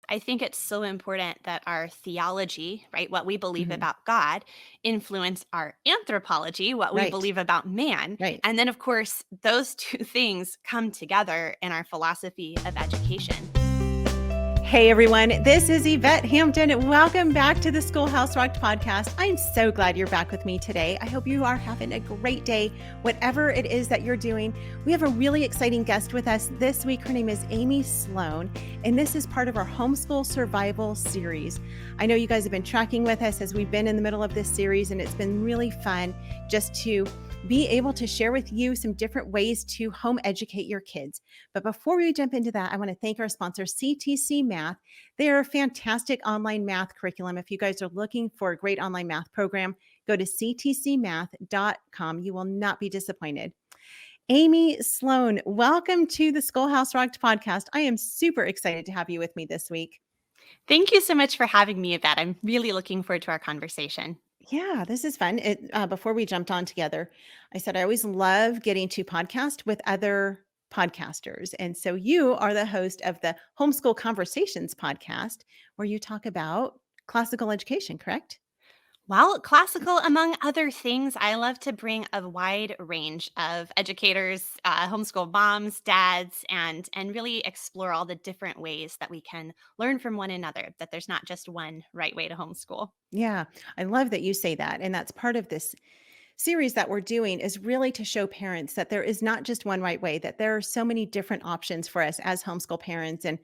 I think it's so important that our theology, right, what we believe Mhm. about God, influence our anthropology, what we Right, believe about man. right. And then, of course, those two things come together in our philosophy of education. Hey everyone, this is Yvette Hampton. Welcome back to the Schoolhouse Rocked podcast. I'm so glad you're back with me today. I hope you are having a great day, whatever it is that you're doing. We have a really exciting guest with us this week. Her name is Amy Sloan, and this is part of our Homeschool Survival series. I know you guys have been tracking with us as we've been in the middle of this series, and it's been really fun just to be able to share with you some different ways to home educate your kids. But before we jump into that, I want to thank our sponsor, CTC Math. They are a fantastic online math curriculum. If you guys are looking for a great online math program, go to ctcmath.com. You will not be disappointed. Amy Sloan, welcome to the Schoolhouse Rocked podcast. I am super excited to have you with me this week. Thank you so much for having me, Yvette. I'm really looking forward to our conversation. Yeah, this is fun. Before we jumped on together, I said I always love getting to podcast with other podcasters. And so you are the host of the Homeschool Conversations podcast, where you talk about classical education, correct? Well, classical, among other things, I love to bring a wide range of educators, homeschool moms, dads, and really explore all the different ways that we can learn from one another. That there's not just one right way to homeschool. Yeah, I love that you say that. And that's part of this series that we're doing is really to show parents that there is not just one right way, that there are so many different options for us as homeschool parents. And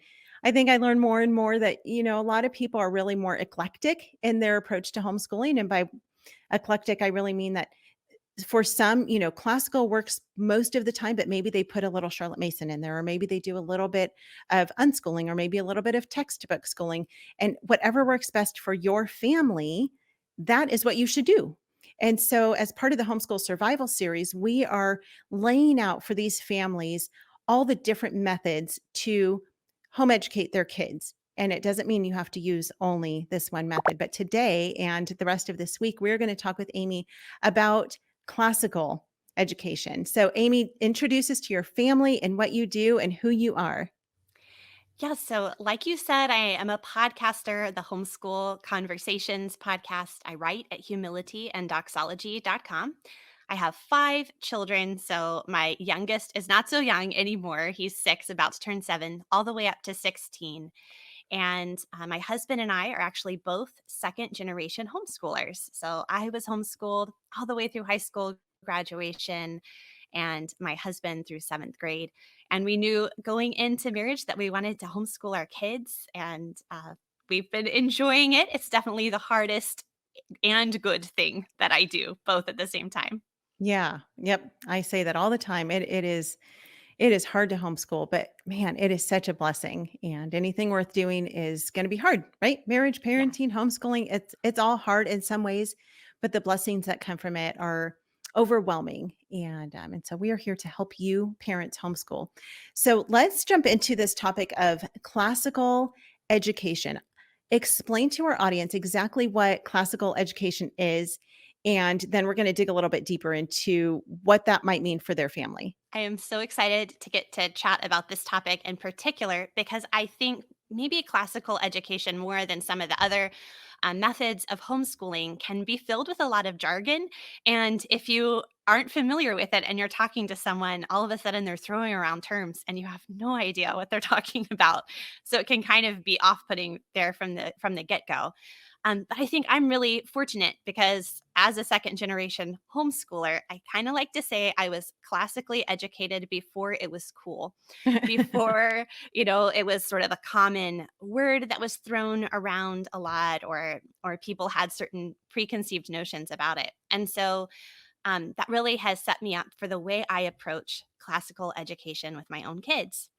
I think I learn more and more that, a lot of people are really more eclectic in their approach to homeschooling. And by eclectic, I really mean that for some, classical works most of the time, but maybe they put a little Charlotte Mason in there, or maybe they do a little bit of unschooling, or maybe a little bit of textbook schooling. And whatever works best for your family, that is what you should do. And so, as part of the Homeschool Survival series, we are laying out for these families all the different methods to home educate their kids. And it doesn't mean you have to use only this one method. But today and the rest of this week, we're going to talk with Amy about classical education. So, Amy, introduce us to your family and what you do and who you are. Yeah, so like you said, I am a podcaster, the Homeschool Conversations podcast. I write at humility and doxology.com. I have 5 children, so my youngest is not so young anymore. He's 6, about to turn 7, all the way up to 16. And my husband and I are actually both second generation homeschoolers. So I was homeschooled all the way through high school graduation, and my husband through 7th grade. And we knew going into marriage that we wanted to homeschool our kids, and we've been enjoying it. It's definitely the hardest and good thing that I do, both at the same time. Yeah. Yep. I say that all the time. It is hard to homeschool, but man, it is such a blessing. And anything worth doing is going to be hard, right? Marriage, Yeah. parenting, homeschooling, it's all hard in some ways, but the blessings that come from it are overwhelming. And so we are here to help you parents homeschool. So let's jump into this topic of classical education. Explain to our audience exactly what classical education is, and then we're going to dig a little bit deeper into what that might mean for their family. I am so excited to get to chat about this topic in particular because I think maybe classical education, more than some of the other methods of homeschooling, can be filled with a lot of jargon. And if you aren't familiar with it and you're talking to someone, all of a sudden they're throwing around terms and you have no idea what they're talking about. So it can kind of be off-putting there from the get-go. But I think I'm really fortunate because as a second generation homeschooler, I kind of like to say I was classically educated before it was cool, before, it was sort of a common word that was thrown around a lot, or people had certain preconceived notions about it. And so that really has set me up for the way I approach classical education with my own kids.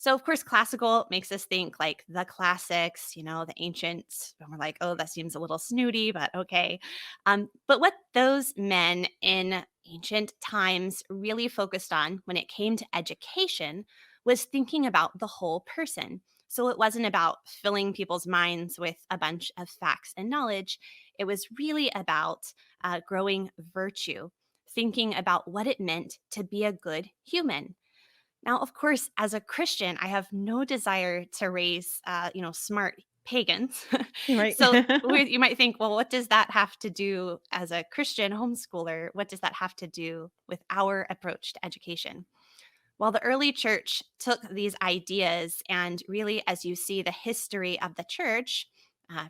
So, of course, classical makes us think like the classics, the ancients. And we're like, oh, that seems a little snooty, but okay. But what those men in ancient times really focused on when it came to education was thinking about the whole person. So it wasn't about filling people's minds with a bunch of facts and knowledge. It was really about growing virtue, thinking about what it meant to be a good human. Now, of course, as a Christian, I have no desire to raise, smart pagans. Right. So you might think, well, what does that have to do as a Christian homeschooler? What does that have to do with our approach to education? Well, the early church took these ideas, and really, as you see the history of the church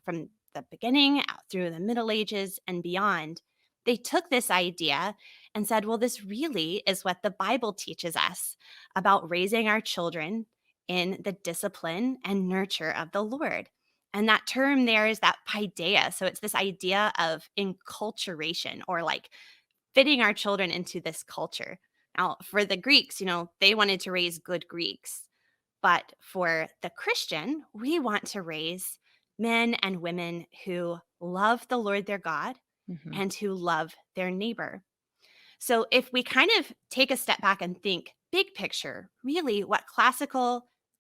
from the beginning out through the Middle Ages and beyond, they took this idea and said, well, this really is what the Bible teaches us about raising our children in the discipline and nurture of the Lord. And that term there is that paideia. So it's this idea of enculturation, or like fitting our children into this culture. Now, for the Greeks, they wanted to raise good Greeks. But for the Christian, we want to raise men and women who love the Lord their God Mhm. and who love their neighbor. So if we kind of take a step back and think big picture, really what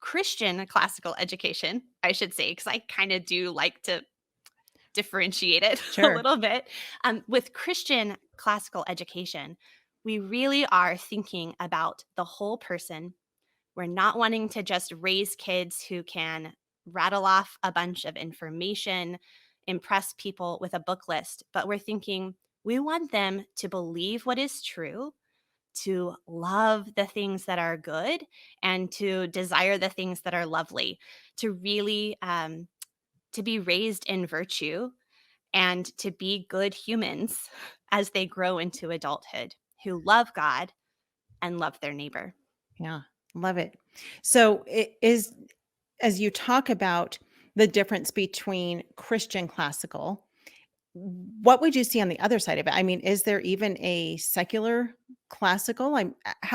Christian classical education, I should say, because I kind of do like to differentiate it a Sure. little bit. With Christian classical education, we really are thinking about the whole person. We're not wanting to just raise kids who can rattle off a bunch of information, impress people with a book list, but we're thinking we want them to believe what is true, to love the things that are good, and to desire the things that are lovely, to really to be raised in virtue and to be good humans as they grow into adulthood who love God and love their neighbor. Yeah. Love it. So it is, as you talk about the difference between Christian classical, what would you see on the other side of it? I mean, is there even a secular classical?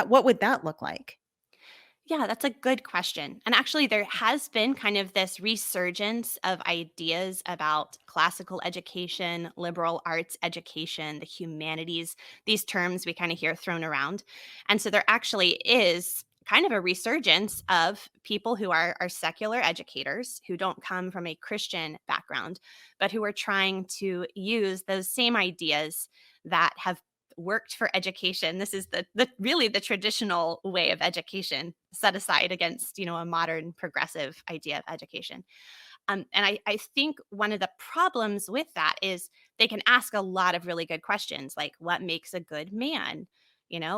What would that look like? Yeah, that's a good question. And actually, there has been kind of this resurgence of ideas about classical education, liberal arts education, the humanities, these terms we kind of hear thrown around. And so there actually is kind of a resurgence of people who are secular educators who don't come from a Christian background, but who are trying to use those same ideas that have worked for education. This is the really the traditional way of education set aside against, a modern progressive idea of education. And I think one of the problems with that is they can ask a lot of really good questions like, what makes a good man?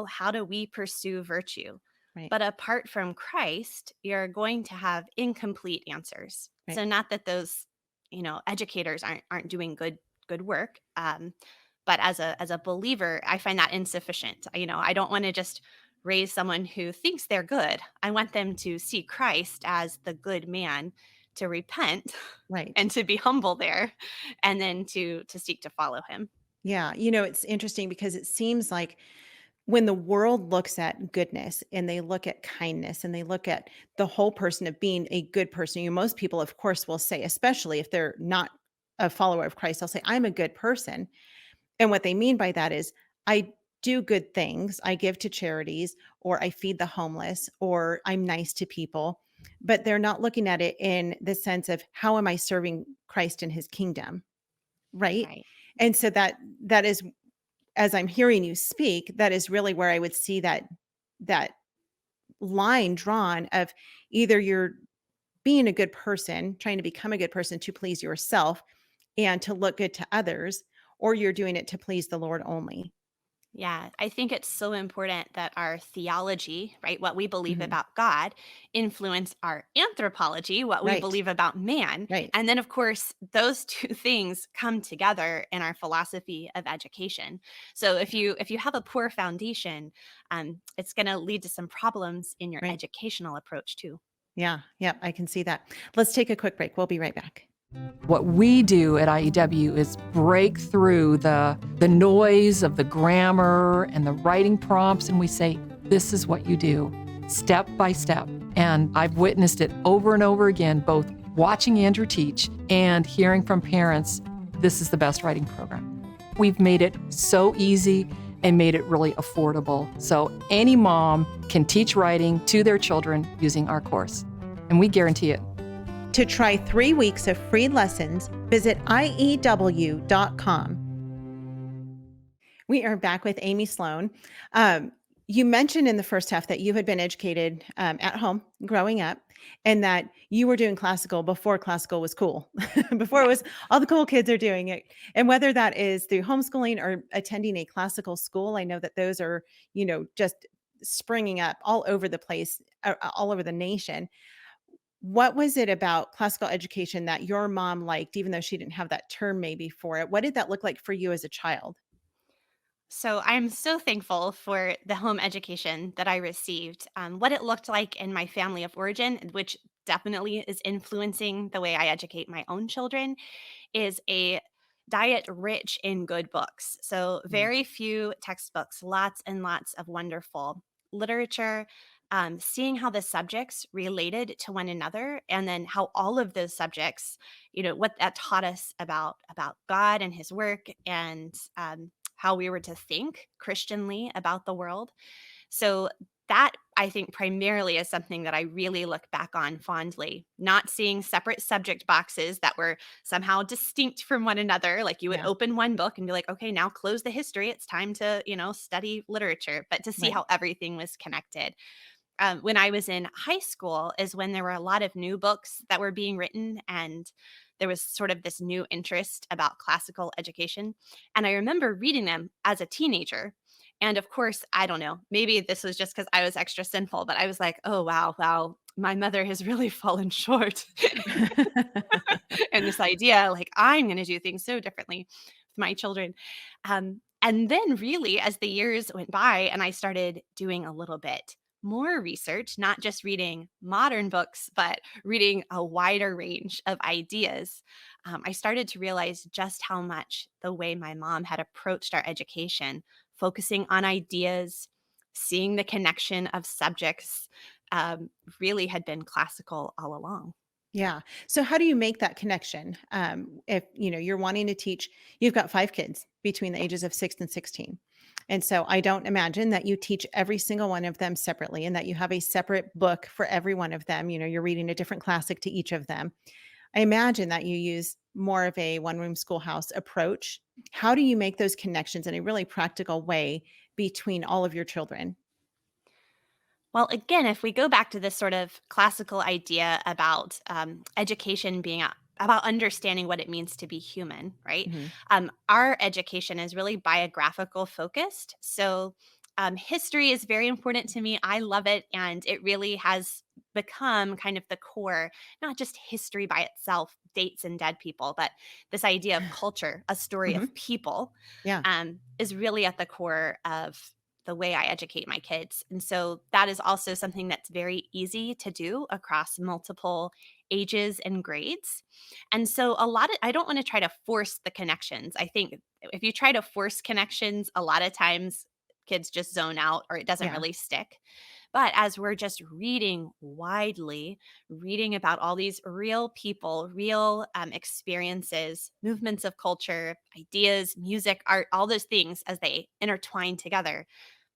How do we pursue virtue? Right. But apart from Christ, you're going to have incomplete answers. Right. So not that those, educators aren't doing good work. But as a believer, I find that insufficient. I don't want to just raise someone who thinks they're good. I want them to see Christ as the good man, to repent Right. and to be humble there, and then to seek to follow him. Yeah. It's interesting because it seems like when the world looks at goodness and they look at kindness and they look at the whole person of being a good person, most people, of course, will say, especially if they're not a follower of Christ, they'll say, I'm a good person. And what they mean by that is, I do good things, I give to charities, or I feed the homeless, or I'm nice to people. But they're not looking at it in the sense of how am I serving Christ in his kingdom? Right. Right. And so that is, as I'm hearing you speak, that is really where I would see that line drawn of either you're being a good person, trying to become a good person to please yourself and to look good to others, or you're doing it to please the Lord only. Yeah, I think it's so important that our theology, right, what we believe Mhm. about God, influence our anthropology, what we Right. believe about man. Right. And then, of course, those two things come together in our philosophy of education. So if you have a poor foundation, it's going to lead to some problems in your Right. educational approach too. Yeah. Yep. I can see that. Let's take a quick break. We'll be right back. What we do at IEW is break through the noise of the grammar and the writing prompts, and we say, this is what you do, step by step. And I've witnessed it over and over again, both watching Andrew teach and hearing from parents, this is the best writing program. We've made it so easy and made it really affordable. So any mom can teach writing to their children using our course, and we guarantee it. To try 3 weeks of free lessons, visit IEW.com. We are back with Amy Sloan. Um, You mentioned in the first half that you had been educated at home growing up, and that you were doing classical before classical was cool, before it Yeah. was all the cool kids are doing it. And whether that is through homeschooling or attending a classical school, I know that those are, just springing up all over the place, all over the nation. What was it about classical education that your mom liked, even though she didn't have that term maybe for it? What did that look like for you as a child? So I'm so thankful for the home education that I received. What it looked like in my family of origin, which definitely is influencing the way I educate my own children, is a diet rich in good books. So, Mm. very few textbooks, lots and lots of wonderful literature. Seeing how the subjects related to one another, and then how all of those subjects, what that taught us about God and His work, and how we were to think Christianly about the world. So that, I think, primarily is something that I really look back on fondly, not seeing separate subject boxes that were somehow distinct from one another. Like you would Yeah, open one book and be like, okay, now close the history. It's time to, study literature, but to see right. how everything was connected. When I was in high school is when there were a lot of new books that were being written, and there was sort of this new interest about classical education. And I remember reading them as a teenager. And of course, I don't know, maybe this was just because I was extra sinful, but I was like, oh, wow, wow, my mother has really fallen short. And this idea, like, I'm going to do things so differently with my children. And then, really, as the years went by and I started doing a little bit more research, not just reading modern books, but reading a wider range of ideas, I started to realize just how much the way my mom had approached our education, focusing on ideas, seeing the connection of subjects, really had been classical all along. Yeah. So how do you make that connection? If you're wanting to teach, you've got 5 kids between the Yeah. ages of 6 and 16. And so I don't imagine that you teach every single one of them separately and that you have a separate book for every one of them. You're reading a different classic to each of them. I imagine that you use more of a one-room schoolhouse approach. How do you make those connections in a really practical way between all of your children? Well, again, if we go back to this sort of classical idea about education being about understanding what it means to be human, right? Mhm. Our education is really biographical focused. So, history is very important to me. I love it. And it really has become kind of the core, not just history by itself, dates and dead people, but this idea of culture, a story Mhm. of people, Yeah. is really at the core of the way I educate my kids. And so that is also something that's very easy to do across multiple ages and grades. And so I don't want to try to force the connections. I think if you try to force connections, a lot of times kids just zone out or it doesn't Yeah. really stick. But as we're just reading widely, reading about all these real people, real experiences, movements of culture, ideas, music, art, all those things as they intertwine together,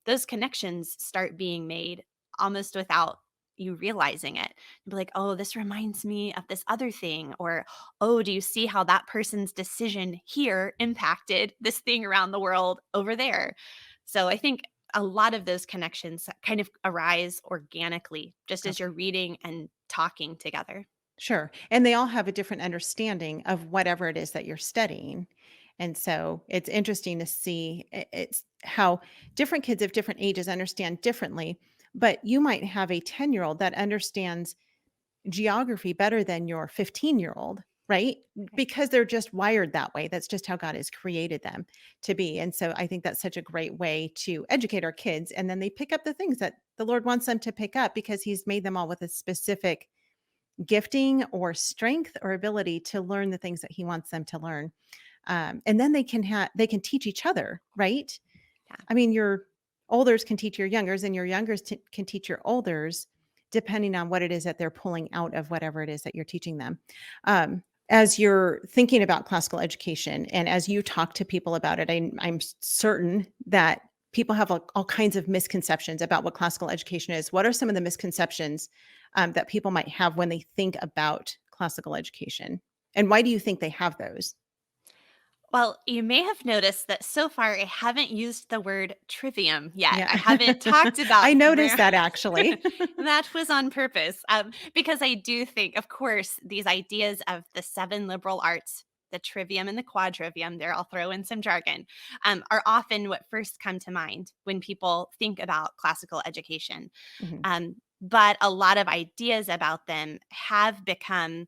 those connections start being made almost without you realizing it. You'll be like, oh, this reminds me of this other thing. Or, oh, do you see how that person's decision here impacted this thing around the world over there? So I think a lot of those connections kind of arise organically just as you're Okay. reading and talking together. Sure. And they all have a different understanding of whatever it is that you're studying. And so it's interesting to see it's how different kids of different ages understand differently. But you might have a 10-year-old that understands geography better than your 15-year-old, right? Right. Because they're just wired that way. That's just how God has created them to be. And so I think that's such a great way to educate our kids. And then they pick up the things that the Lord wants them to pick up because He's made them all with a specific gifting or strength or ability to learn the things that He wants them to learn. And then they can teach each other, right? Yeah. I mean, your olders can teach your youngers, and your youngers can teach your olders, depending on what it is that they're pulling out of whatever it is that you're teaching them. As you're thinking about classical education, and as you talk to people about it, I'm certain that people have all kinds of misconceptions about what classical education is. What are some of the misconceptions that people might have when they think about classical education? And why do you think they have those? Well, you may have noticed that so far I haven't used the word trivium yet. Yeah. I haven't talked I about noticed grammar. that actually. That was on purpose, because I do think, of course, these ideas of the seven liberal arts, the trivium and the quadrivium, there I'll throw in some jargon, are often what first come to mind when people think about classical education. Mhm. But a lot of ideas about them have become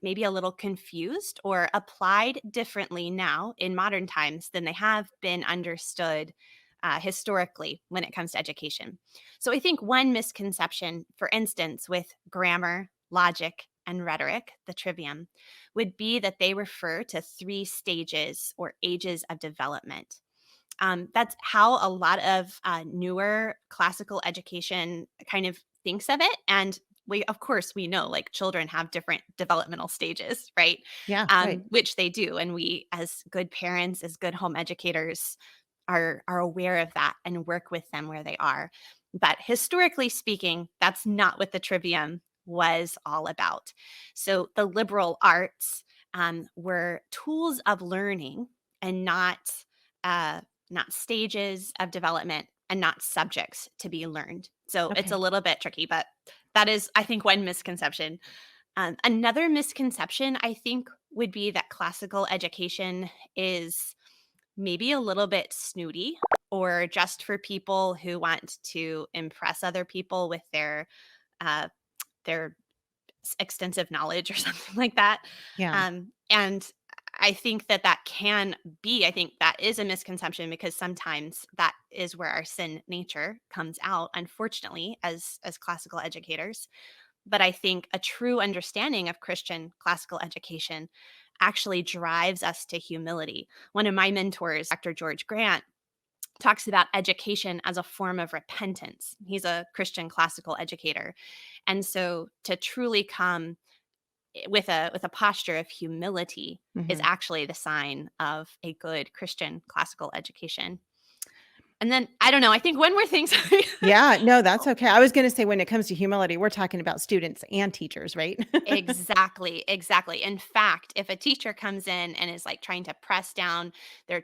maybe a little confused or applied differently now in modern times than they have been understood historically when it comes to education. So I think one misconception, for instance, with grammar, logic, and rhetoric, the trivium, would be that they refer to three stages or ages of development. That's how a lot of newer classical education kind of thinks of it. And we, of course, we know like children have different developmental stages, right? Yeah, right. Which they do. And we, as good parents, as good home educators, are aware of that and work with them where they are. But historically speaking, that's not what the trivium was all about. So the liberal arts were tools of learning and uh, not stages of development and not subjects to be learned. So it's a Okay. little bit tricky, but that is, I think, one misconception. Another misconception, I think, would be that classical education is maybe a little bit snooty or just for people who want to impress other people with uh, their extensive knowledge or something like that. Yeah. And I think that that can be, I think that is a misconception because sometimes that is where our sin nature comes out, unfortunately, as classical educators. But I think a true understanding of Christian classical education actually drives us to humility. One of my mentors, Dr. George Grant, talks about education as a form of repentance. He's a Christian classical educator. And so to truly come with a posture of humility is Mhm. actually the sign of a good Christian classical education. And then I don't know, I think one more thing, sorry. Yeah, no, that's okay. I was gonna say when it comes to humility, we're talking about students and teachers, right? Exactly, exactly. In fact, if a teacher comes in and is like trying to press down their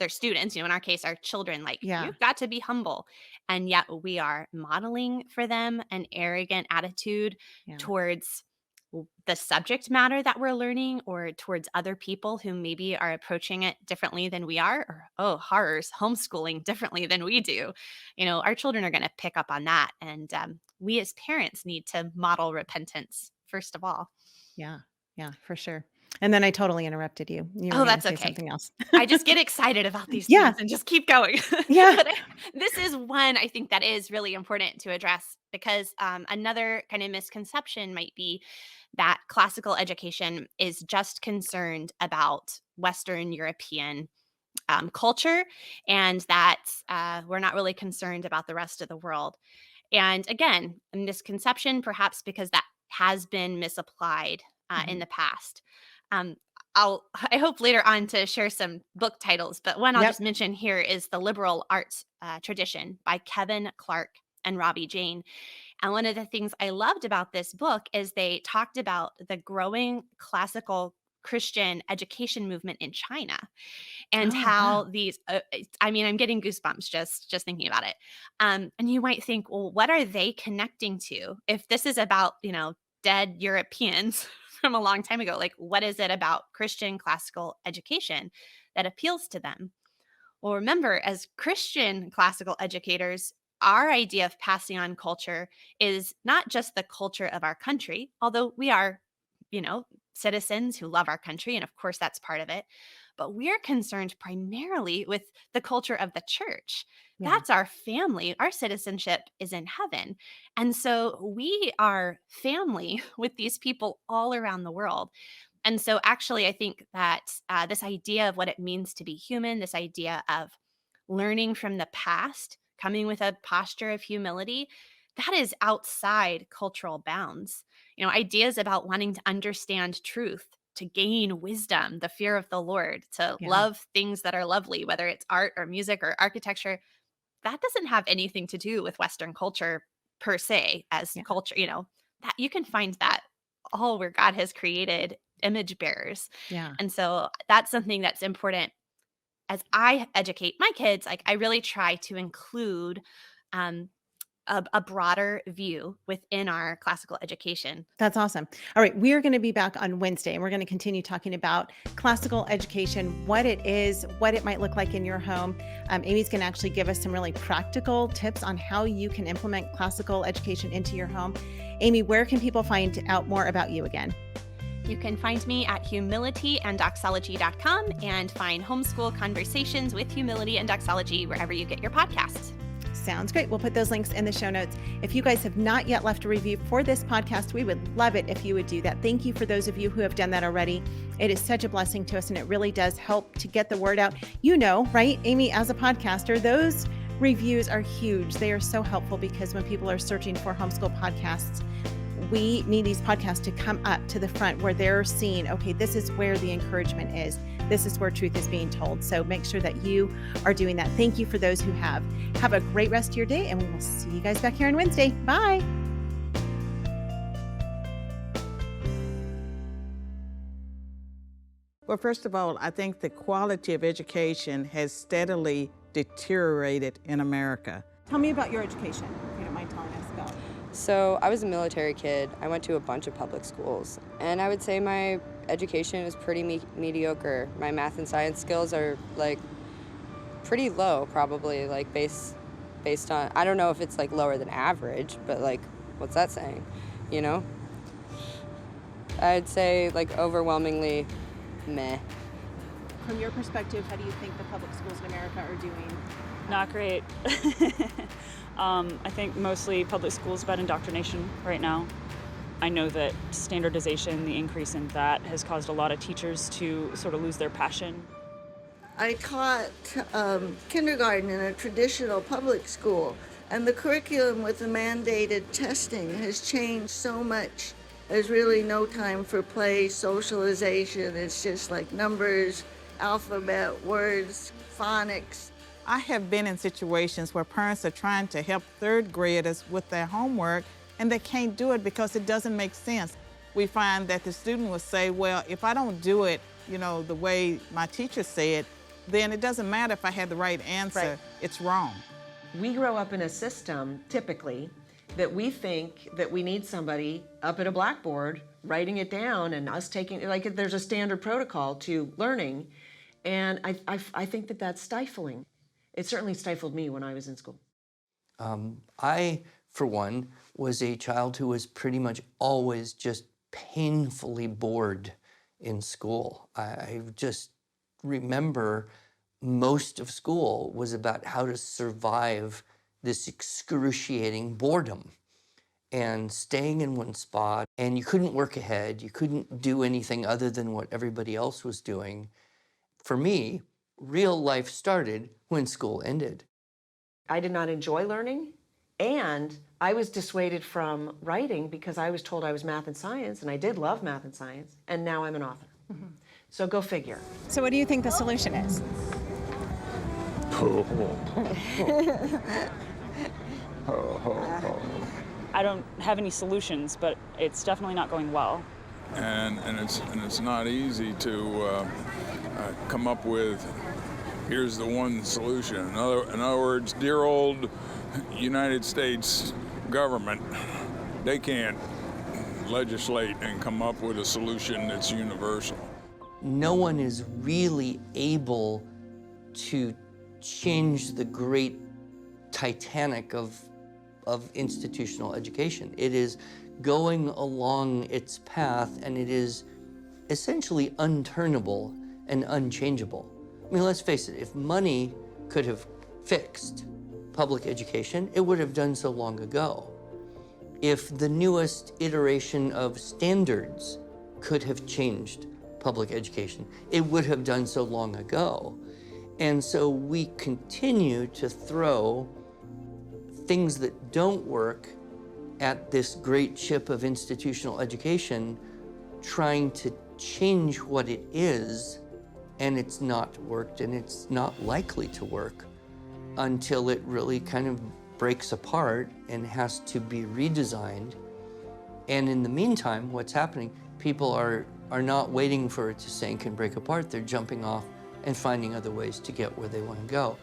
students, in our case, our children, like Yeah, you've got to be humble, and yet we are modeling for them an arrogant attitude yeah. towards the subject matter that we're learning or towards other people who maybe are approaching it differently than we are, or oh horrors, homeschooling differently than we do. Our children are going to pick up on that, and we as parents need to model repentance first of all. Yeah, yeah, for sure. And then I totally interrupted you. You were Oh, gonna that's say okay. something else. I just get excited about these Yeah, things and just keep going. yeah. But this is one I think that is really important to address because another kind of misconception might be that classical education is just concerned about Western European culture and that we're not really concerned about the rest of the world. And again, a misconception, perhaps because that has been misapplied in Mhm. the past. Um, I hope later on to share some book titles, but one I'll just Yep. mention here is The Liberal Arts Tradition by Kevin Clark and Robbie Jane. And one of the things I loved about this book is they talked about the growing classical Christian education movement in China and Oh, wow. how these I mean, I'm getting goosebumps just thinking about it. And you might think, well, what are they connecting to? If this is about, dead Europeans from a long time ago, like what is it about Christian classical education that appeals to them? Well, remember, as Christian classical educators, our idea of passing on culture is not just the culture of our country, although we are, citizens who love our country. And of course, that's part of it. But we're concerned primarily with the culture of the church. Yeah, That's our family. Our citizenship is in heaven. And so we are family with these people all around the world. And so, actually, I think that this idea of what it means to be human, this idea of learning from the past, coming with a posture of humility, that is outside cultural bounds. Ideas about wanting to understand truth, to gain wisdom, the fear of the Lord, to yeah, love things that are lovely, whether it's art or music or architecture, that doesn't have anything to do with Western culture per se as yeah, culture, that you can find that all where God has created image bearers. Yeah. And so that's something that's important as I educate my kids. Like, I really try to include um, a broader view within our classical education. That's awesome. All right, we are going to be back on Wednesday and we're going to continue talking about classical education, what it is, what it might look like in your home. Amy's going to actually give us some really practical tips on how you can implement classical education into your home. Amy, where can people find out more about you again? You can find me at humilityanddoxology.com and find Homeschool Conversations with Humility and Doxology wherever you get your podcasts. Sounds great. We'll put those links in the show notes. If you guys have not yet left a review for this podcast, we would love it if you would do that. Thank you for those of you who have done that already. It is such a blessing to us, and it really does help to get the word out. You know, right, Amy, as a podcaster, those reviews are huge. They are so helpful because when people are searching for homeschool podcasts, we need these podcasts to come up to the front where they're seeing, okay, this is where the encouragement is. This is where truth is being told. So make sure that you are doing that. Thank you for those who have. Have a great rest of your day, and we will see you guys back here on Wednesday. Bye. Well, first of all, I think the quality of education has steadily deteriorated in America. Tell me about your education, if you don't mind telling us about it. So I was a military kid. I went to a bunch of public schools, and I would say my education is pretty mediocre. My math and science skills are like pretty low, probably, like based on, I don't know if it's like lower than average, but like, what's that saying, you know? I'd say like overwhelmingly meh. From your perspective, how do you think the public schools in America are doing? Not great. I think mostly public schools about indoctrination right now. I know that standardization, the increase in that, has caused a lot of teachers to sort of lose their passion. I taught kindergarten in a traditional public school, and the curriculum with the mandated testing has changed so much. There's really no time for play, socialization. It's just like numbers, alphabet, words, phonics. I have been in situations where parents are trying to help third graders with their homework, and they can't do it because it doesn't make sense. We find that the student will say, well, if I don't do it, the way my teacher said, then it doesn't matter if I had the right answer. Right. It's wrong. We grow up in a system, typically, that we think that we need somebody up at a blackboard writing it down and us taking, like there's a standard protocol to learning. And I think that that's stifling. It certainly stifled me when I was in school. I, for one, was a child who was pretty much always just painfully bored in school. I just remember most of school was about how to survive this excruciating boredom and staying in one spot, and you couldn't work ahead, you couldn't do anything other than what everybody else was doing. For me, real life started when school ended. I did not enjoy learning, and I was dissuaded from writing because I was told I was math and science, and I did love math and science, and now I'm an author. Mm-hmm. So go figure. So what do you think the solution is? I don't have any solutions, but it's definitely not going well. And it's not easy to come up with, here's the one solution. In other words, dear old United States government, they can't legislate and come up with a solution that's universal. No one is really able to change the great Titanic of institutional education. It is going along its path, and it is essentially unturnable and unchangeable. I mean, let's face it, if money could have fixed public education, it would have done so long ago. If the newest iteration of standards could have changed public education, it would have done so long ago. And so we continue to throw things that don't work at this great ship of institutional education, trying to change what it is, and it's not worked, and it's not likely to work until it really kind of breaks apart and has to be redesigned. And in the meantime, what's happening, people are are not waiting for it to sink and break apart. They're jumping off and finding other ways to get where they want to go.